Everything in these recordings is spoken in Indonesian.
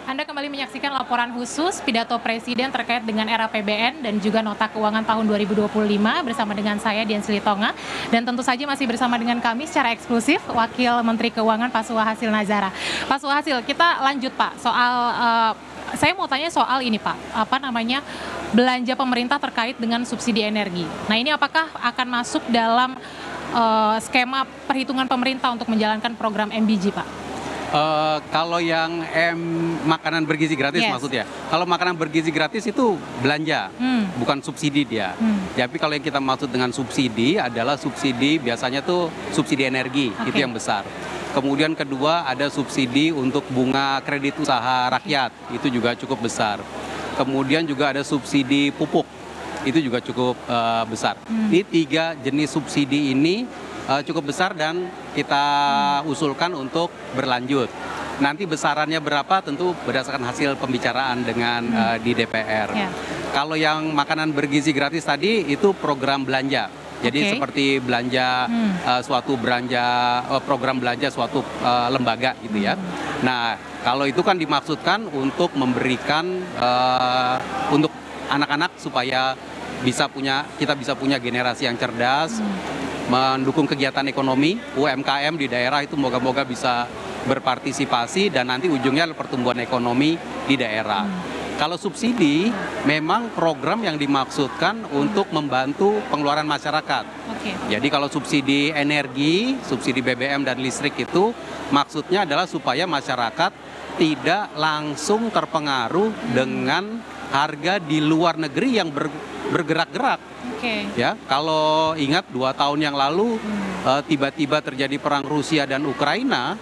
Anda kembali menyaksikan laporan khusus pidato Presiden terkait dengan era APBN dan juga nota keuangan tahun 2025 bersama dengan saya Dian Silitonga, dan tentu saja masih bersama dengan kami secara eksklusif Wakil Menteri Keuangan Pak Suhasil Nazara. Pak Suhasil, kita lanjut Pak soal saya mau tanya soal ini Pak, belanja pemerintah terkait dengan subsidi energi. Nah, ini apakah akan masuk dalam skema perhitungan pemerintah untuk menjalankan program MBG Pak? Kalau yang makanan bergizi gratis maksudnya. Kalau makanan bergizi gratis itu belanja, bukan subsidi dia. Tapi kalau yang kita maksud dengan subsidi adalah subsidi biasanya tuh subsidi energi, itu yang besar. Kemudian kedua ada subsidi untuk bunga kredit usaha rakyat, itu juga cukup besar. Kemudian juga ada subsidi pupuk, itu juga cukup besar. Ini 3 jenis subsidi ini cukup besar dan kita usulkan untuk berlanjut. Nanti besarannya berapa tentu berdasarkan hasil pembicaraan dengan di DPR. Kalau yang makanan bergizi gratis tadi itu program belanja. Jadi seperti belanja program belanja suatu lembaga gitu ya. Nah, kalau itu kan dimaksudkan untuk memberikan untuk anak-anak supaya kita bisa punya generasi yang cerdas, mendukung kegiatan ekonomi, UMKM di daerah itu moga-moga bisa berpartisipasi dan nanti ujungnya pertumbuhan ekonomi di daerah. Kalau subsidi memang program yang dimaksudkan untuk membantu pengeluaran masyarakat. Jadi kalau subsidi energi, subsidi BBM dan listrik itu maksudnya adalah supaya masyarakat tidak langsung terpengaruh dengan harga di luar negeri yang bergerak-gerak. Ya, kalau ingat 2 tahun yang lalu tiba-tiba terjadi perang Rusia dan Ukraina,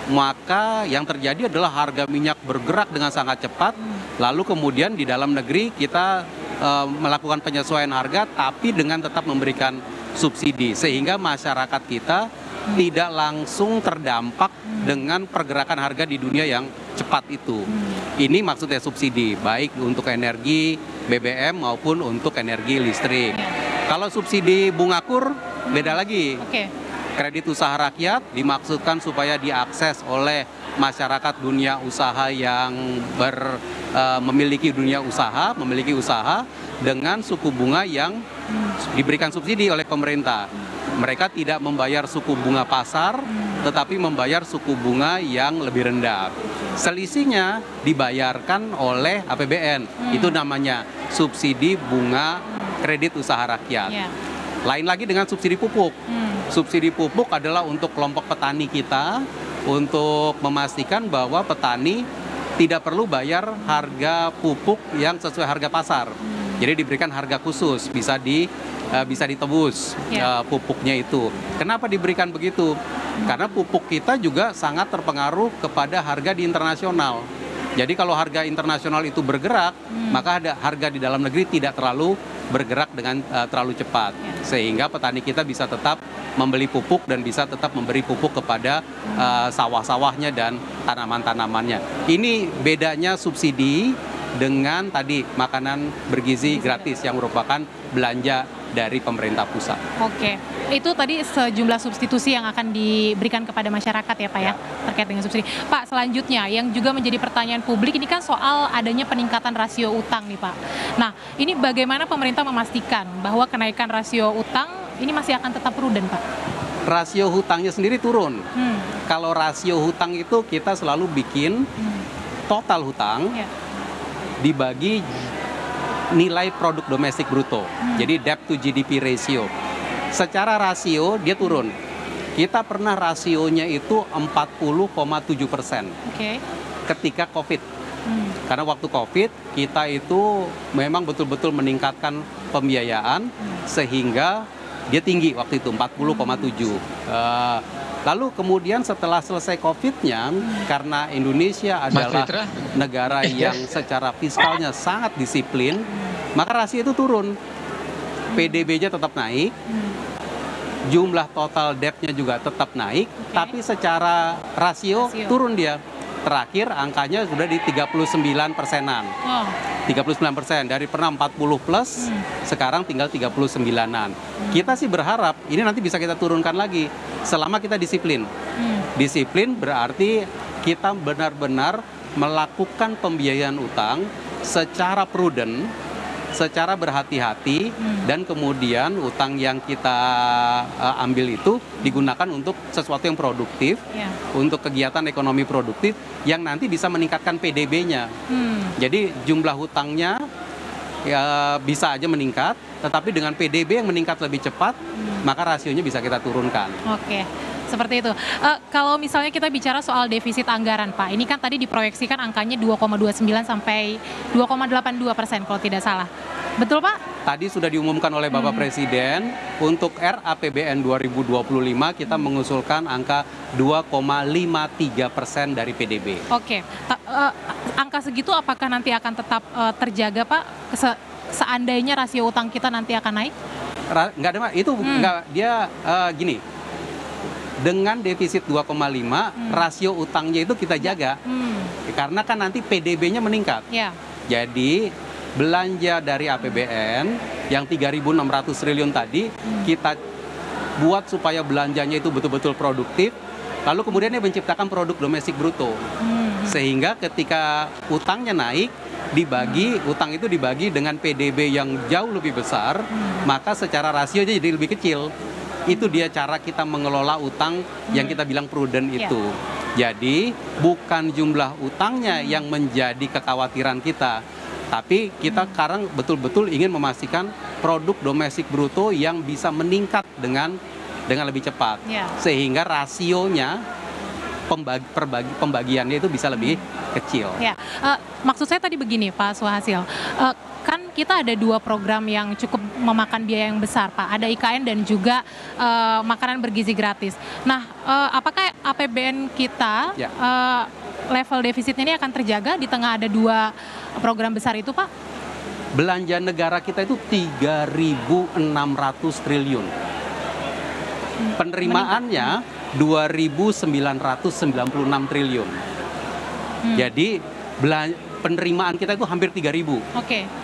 maka yang terjadi adalah harga minyak bergerak dengan sangat cepat. Lalu kemudian di dalam negeri kita melakukan penyesuaian harga, tapi dengan tetap memberikan subsidi sehingga masyarakat kita tidak langsung terdampak dengan pergerakan harga di dunia yang cepat itu. Ini maksudnya subsidi, baik untuk energi BBM maupun untuk energi listrik. Kalau subsidi bunga kur, beda lagi. Kredit usaha rakyat dimaksudkan supaya diakses oleh masyarakat dunia usaha yang memiliki usaha dengan suku bunga yang diberikan subsidi oleh pemerintah. Mereka tidak membayar suku bunga pasar, tetapi membayar suku bunga yang lebih rendah. Selisihnya dibayarkan oleh APBN, itu namanya subsidi bunga kredit usaha rakyat. Lain lagi dengan subsidi pupuk. Subsidi pupuk adalah untuk kelompok petani kita, untuk memastikan bahwa petani tidak perlu bayar harga pupuk yang sesuai harga pasar. Jadi diberikan harga khusus, bisa ditebus pupuknya itu. Kenapa diberikan begitu? Karena pupuk kita juga sangat terpengaruh kepada harga di internasional. Jadi kalau harga internasional itu bergerak, maka harga di dalam negeri tidak terlalu bergerak dengan terlalu cepat. Sehingga petani kita bisa tetap membeli pupuk dan bisa tetap memberi pupuk kepada sawah-sawahnya dan tanaman-tanamannya. Ini bedanya subsidi dengan tadi makanan bergizi gratis yang merupakan belanja dari pemerintah pusat. Itu tadi sejumlah substitusi yang akan diberikan kepada masyarakat ya Pak ya, terkait dengan subsidi. Pak, selanjutnya yang juga menjadi pertanyaan publik ini kan soal adanya peningkatan rasio utang nih Pak. Nah, ini bagaimana pemerintah memastikan bahwa kenaikan rasio utang ini masih akan tetap prudent Pak? Rasio hutangnya sendiri turun. Kalau rasio hutang itu kita selalu bikin total hutang dibagi nilai produk domestik bruto. Jadi debt to GDP ratio. Secara rasio dia turun. Kita pernah rasionya itu 40,7% ketika COVID. Karena waktu COVID kita itu memang betul-betul meningkatkan pembiayaan sehingga dia tinggi waktu itu 40,7. Lalu kemudian setelah selesai COVID-nya, karena Indonesia adalah negara yang secara fiskalnya sangat disiplin, maka rasio itu turun. PDB-nya tetap naik, jumlah total debt-nya juga tetap naik, tapi secara rasio turun dia. Terakhir angkanya sudah di 39%-an. 39%, dari pernah 40 plus, sekarang tinggal 39-an. Kita sih berharap ini nanti bisa kita turunkan lagi selama kita disiplin. Disiplin berarti kita benar-benar melakukan pembiayaan utang secara prudent, secara berhati-hati, dan kemudian utang yang kita ambil itu digunakan untuk sesuatu yang produktif, untuk kegiatan ekonomi produktif yang nanti bisa meningkatkan PDB-nya. Jadi jumlah hutangnya ya bisa aja meningkat, tetapi dengan PDB yang meningkat lebih cepat, maka rasionya bisa kita turunkan. Oke, seperti itu. Kalau misalnya kita bicara soal defisit anggaran, Pak, ini kan tadi diproyeksikan angkanya 2,29 sampai 2,82% kalau tidak salah. Betul, Pak? Tadi sudah diumumkan oleh Bapak Presiden, untuk RAPBN 2025 kita mengusulkan angka 2,53% dari PDB. Oke, angka segitu apakah nanti akan tetap terjaga, Pak? Seandainya rasio utang kita nanti akan naik? Nggak ada, itu nggak, dia gini, dengan defisit 2,5, rasio utangnya itu kita jaga, karena kan nanti PDB-nya meningkat. Jadi belanja dari APBN yang 3.600 triliun tadi, kita buat supaya belanjanya itu betul-betul produktif, lalu kemudian dia menciptakan produk domestik bruto. Sehingga ketika utangnya naik, utang itu dibagi dengan PDB yang jauh lebih besar, maka secara rasio jadi lebih kecil. Itu dia cara kita mengelola utang yang kita bilang prudent itu. Jadi bukan jumlah utangnya yang menjadi kekhawatiran kita, tapi kita sekarang betul-betul ingin memastikan produk domestik bruto yang bisa meningkat dengan lebih cepat, sehingga rasionya pembagiannya itu bisa lebih kecil. Maksud saya tadi begini, Pak Suhasil, kan kita ada 2 program yang cukup memakan biaya yang besar, Pak. Ada IKN dan juga makanan bergizi gratis. Nah, apakah APBN kita level defisitnya ini akan terjaga di tengah ada 2 program besar itu, Pak? Belanja negara kita itu 3.600 triliun. Penerimaannya 2.996 triliun. Jadi penerimaan kita itu hampir 3.000.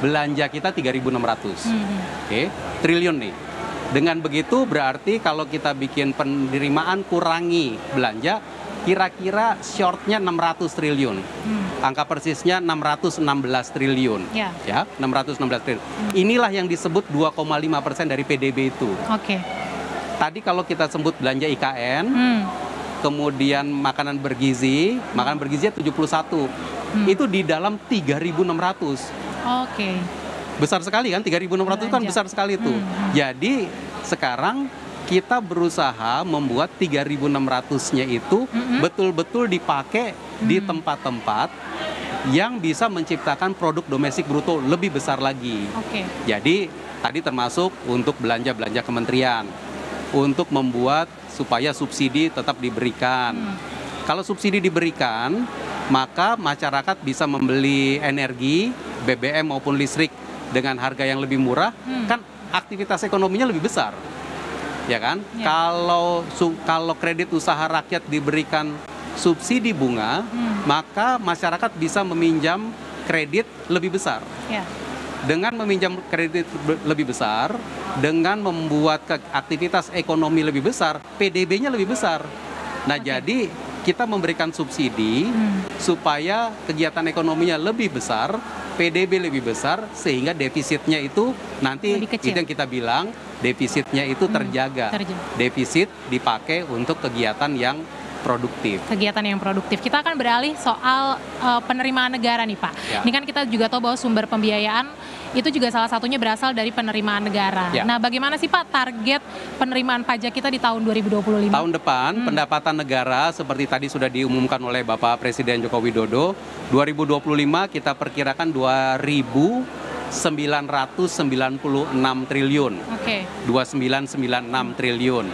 Belanja kita 3.600. Triliun nih. Dengan begitu berarti kalau kita bikin penerimaan kurangi belanja, kira-kira shortnya 600 triliun. Angka persisnya 616 triliun. 616 triliun. Inilah yang disebut 2,5% dari PDB itu. Tadi kalau kita sebut belanja IKN, kemudian makanan bergizinya 71. Itu di dalam 3.600. Besar sekali kan, 3.600 kan besar sekali itu. Jadi sekarang kita berusaha membuat 3.600-nya itu betul-betul dipakai di tempat-tempat yang bisa menciptakan produk domestik bruto lebih besar lagi. Jadi tadi termasuk untuk belanja-belanja kementerian, untuk membuat supaya subsidi tetap diberikan. Kalau subsidi diberikan, maka masyarakat bisa membeli energi, BBM maupun listrik dengan harga yang lebih murah, kan aktivitas ekonominya lebih besar. Ya kan? Kalau kredit usaha rakyat diberikan subsidi bunga, maka masyarakat bisa meminjam kredit lebih besar. Dengan meminjam kredit lebih besar, dengan membuat aktivitas ekonomi lebih besar, PDB-nya lebih besar. Nah, jadi kita memberikan subsidi supaya kegiatan ekonominya lebih besar, PDB lebih besar, sehingga defisitnya itu nanti itu yang kita bilang defisitnya itu terjaga. Defisit dipakai untuk kegiatan yang produktif. Kita akan beralih soal penerimaan negara nih, Pak. Ini kan kita juga tahu bahwa sumber pembiayaan itu juga salah satunya berasal dari penerimaan negara. Nah, bagaimana sih, Pak, target penerimaan pajak kita di tahun 2025? Tahun depan pendapatan negara seperti tadi sudah diumumkan oleh Bapak Presiden Joko Widodo, 2025 kita perkirakan 2.996 triliun. 2.996 triliun.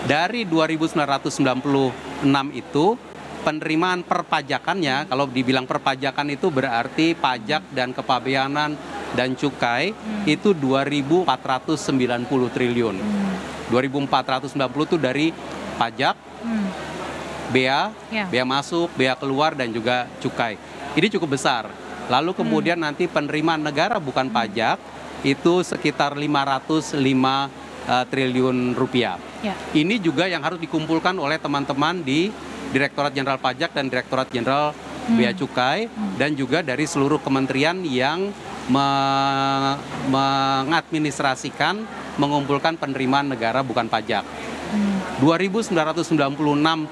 Dari 2.996 itu penerimaan perpajakannya, kalau dibilang perpajakan itu berarti pajak dan kepabeanan dan cukai, itu 2.490 triliun. 2.490 itu dari pajak, bea masuk, bea keluar, dan juga cukai. Ini cukup besar. Lalu kemudian nanti penerimaan negara bukan pajak itu sekitar 505 triliun rupiah. Ini juga yang harus dikumpulkan oleh teman-teman di Direktorat Jenderal Pajak dan Direktorat Jenderal Bea Cukai, dan juga dari seluruh kementerian yang mengadministrasikan, mengumpulkan penerimaan negara bukan pajak. 2.996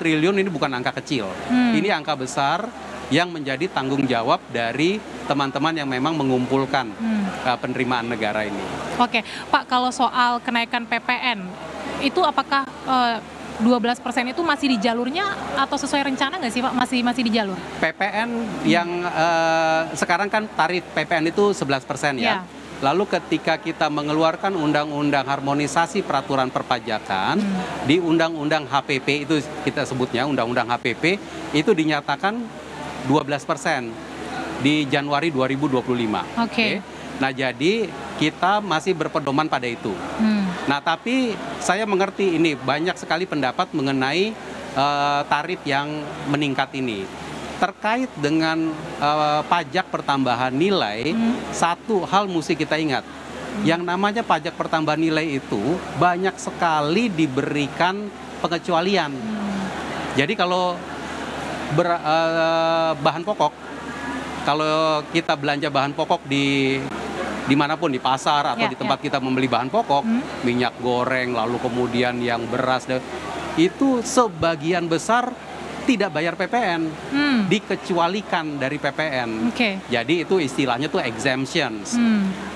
triliun ini bukan angka kecil, ini angka besar yang menjadi tanggung jawab dari teman-teman yang memang mengumpulkan penerimaan negara ini. Oke, Pak, kalau soal kenaikan PPN, itu apakah 12% itu masih di jalurnya atau sesuai rencana nggak sih Pak? Masih di jalur? PPN yang sekarang kan tarif PPN itu 11% ya. Lalu ketika kita mengeluarkan undang-undang harmonisasi peraturan perpajakan, di undang-undang HPP itu kita sebutnya undang-undang HPP itu dinyatakan 12% di Januari 2025. Oke. Nah, jadi kita masih berpedoman pada itu. Nah, tapi saya mengerti ini banyak sekali pendapat mengenai tarif yang meningkat ini. Terkait dengan pajak pertambahan nilai, satu hal mesti kita ingat. Yang namanya pajak pertambahan nilai itu banyak sekali diberikan pengecualian. Jadi kalau bahan pokok, kalau kita belanja bahan pokok dimanapun, di pasar atau di tempat kita membeli bahan pokok, minyak goreng, lalu kemudian yang beras, itu sebagian besar tidak bayar PPN, dikecualikan dari PPN. Jadi itu istilahnya tuh exemptions.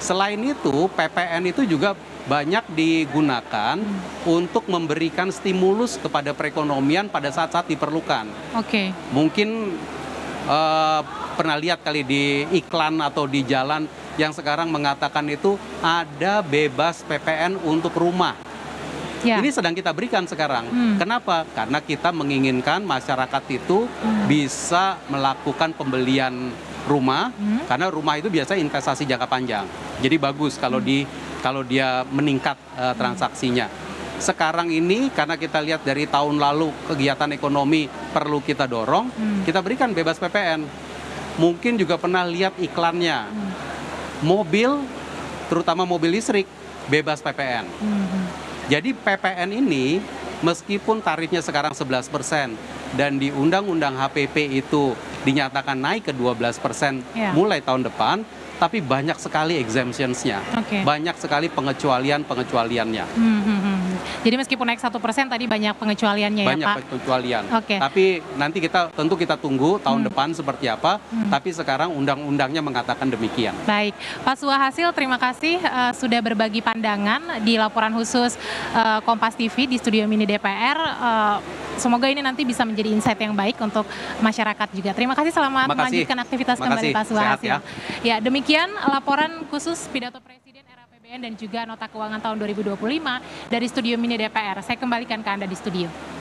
Selain itu, PPN itu juga banyak digunakan untuk memberikan stimulus kepada perekonomian pada saat-saat diperlukan. Mungkin pernah lihat kali di iklan atau di jalan yang sekarang mengatakan itu ada bebas PPN untuk rumah. Ini sedang kita berikan sekarang. Kenapa? Karena kita menginginkan masyarakat itu bisa melakukan pembelian rumah, karena rumah itu biasanya investasi jangka panjang. Jadi bagus kalau dia meningkat transaksinya. Sekarang ini karena kita lihat dari tahun lalu kegiatan ekonomi perlu kita dorong, kita berikan bebas PPN. Mungkin juga pernah lihat iklannya. Mobil, terutama mobil listrik, bebas PPN. Jadi PPN ini meskipun tarifnya sekarang 11% dan di Undang-Undang HPP itu dinyatakan naik ke 12% mulai tahun depan, tapi banyak sekali exemptions-nya, banyak sekali pengecualiannya. Jadi meskipun naik 1% tadi banyak pengecualiannya banyak ya Pak? Banyak pengecualian. Tapi nanti tentu kita tunggu tahun depan seperti apa, tapi sekarang undang-undangnya mengatakan demikian. Baik, Pak Suhasil, terima kasih sudah berbagi pandangan di laporan khusus Kompas TV di Studio Mini DPR. Semoga ini nanti bisa menjadi insight yang baik untuk masyarakat juga. Terima kasih, selamat melanjutkan aktivitas kembali Pak Suhasil. Ya, demikian laporan khusus pidato Presiden era APBN dan juga nota keuangan tahun 2025 dari Studio Mini DPR. Saya kembalikan ke Anda di studio.